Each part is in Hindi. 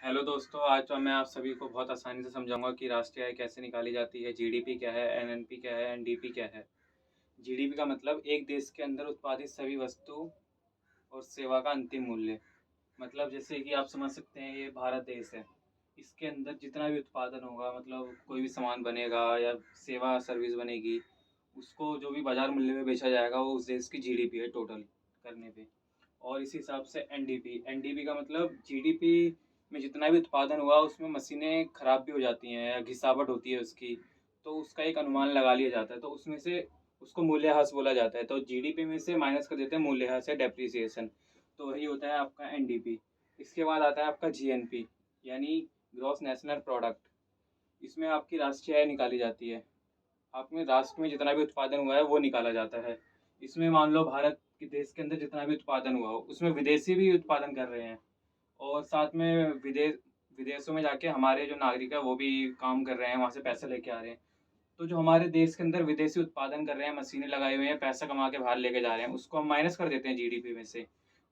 हेलो दोस्तों, आज तो मैं आप सभी को बहुत आसानी से समझाऊँगा कि राष्ट्रीय आय कैसे निकाली जाती है, जीडीपी क्या है, एनएनपी क्या है, एनडीपी क्या है। जीडीपी का मतलब एक देश के अंदर उत्पादित सभी वस्तु और सेवा का अंतिम मूल्य। मतलब जैसे कि आप समझ सकते हैं ये भारत देश है, इसके अंदर जितना भी उत्पादन होगा मतलब कोई भी सामान बनेगा या सेवा सर्विस बनेगी, उसको जो भी बाज़ार मूल्य में बेचा जाएगा वो उस देश की जीडीपी है टोटल करने पे। और इस हिसाब से एनडीपी एनडीपी का मतलब जीडीपी में जितना भी उत्पादन हुआ उसमें मशीनें खराब भी हो जाती हैं या घिसावट होती है उसकी, तो उसका एक अनुमान लगा लिया जाता है, तो उसमें से उसको मूल्यह्रास बोला जाता है। तो जीडीपी में से माइनस कर देते हैं मूल्यह्रास या डेप्रिसिएशन, तो वही होता है आपका एनडीपी। इसके बाद आता है आपका जीएनपी यानी ग्रॉस नेशनल प्रोडक्ट। इसमें आपकी राष्ट्रीय आय निकाली जाती है, अपने राष्ट्र में जितना भी उत्पादन हुआ है वो निकाला जाता है। इसमें मान लो भारत के देश के अंदर जितना भी उत्पादन हुआ हो उसमें विदेशी भी उत्पादन कर रहे हैं, और साथ में विदेशों में जाके हमारे जो नागरिक है वो भी काम कर रहे हैं, वहाँ से पैसे लेके आ रहे हैं। तो जो हमारे देश के अंदर विदेशी उत्पादन कर रहे हैं, मशीनें लगाई हुई हैं, पैसा कमा के बाहर लेके जा रहे हैं, उसको हम माइनस कर देते हैं जीडीपी में से।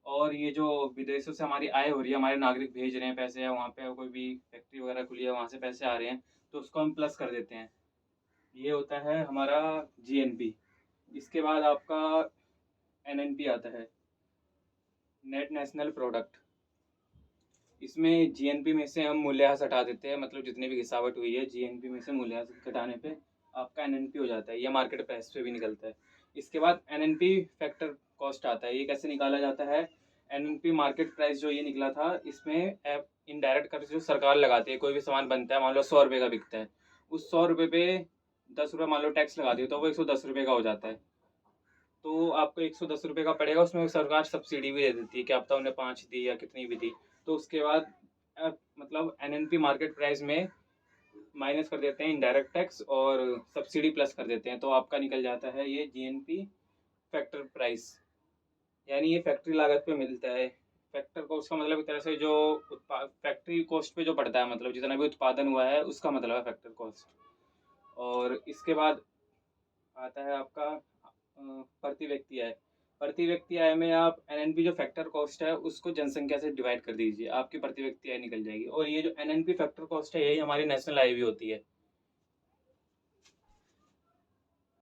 और ये जो विदेशों से हमारी आय हो रही है, हमारे नागरिक भेज रहे हैं पैसे या वहाँ पे कोई भी फैक्ट्री वगैरह खुली है, वहाँ से पैसे आ रहे हैं, तो उसको हम प्लस कर देते हैं। ये होता है हमारा जीएनपी। इसके बाद आपका एनएनपी आता है, नेट नेशनल प्रोडक्ट। इसमें जीएनपी में से हम मूल्यह्रास हटा देते हैं, मतलब जितनी भी घिसावट हुई है जीएनपी में से मूल्यह्रास घटाने पे आपका एनएनपी हो जाता है, या मार्केट प्राइस पे भी निकलता है। इसके बाद एनएनपी फैक्टर कॉस्ट आता है, ये कैसे निकाला जाता है। एनएनपी मार्केट प्राइस जो ये निकला था, इसमें इनडायरेक्ट कर जो सरकार लगाती है, कोई भी सामान बनता है मान लो 100 रुपये का बिकता है, उस 100 रुपये पे 10 रुपये मान लो टैक्स लगा दियो तो वो 110 रुपये का हो जाता है। तो आपको 110 रुपये का पड़ेगा, उसमें सरकार सब्सिडी भी दे देती है, क्या पता उन्हें 5 दी या कितनी भी दी। तो उसके बाद मतलब एनएनपी मार्केट प्राइस में माइनस कर देते हैं इनडायरेक्ट टैक्स और सब्सिडी प्लस कर देते हैं, तो आपका निकल जाता है ये जीएनपी फैक्टर प्राइस। यानी ये फैक्ट्री लागत पे मिलता है। फैक्टर कॉस्ट का मतलब एक तरह से जो फैक्ट्री कॉस्ट पे जो पड़ता है, मतलब जितना भी उत्पादन हुआ है उसका मतलब है फैक्टर कॉस्ट। और इसके बाद आता है आपका प्रति व्यक्ति आय। प्रति व्यक्ति आय में आप एनएनपी जो फैक्टर कॉस्ट है उसको जनसंख्या से डिवाइड कर दीजिए, आपकी प्रति व्यक्ति आय निकल जाएगी। और ये जो एनएनपी फैक्टर कॉस्ट है यही हमारी नेशनल आय भी होती है।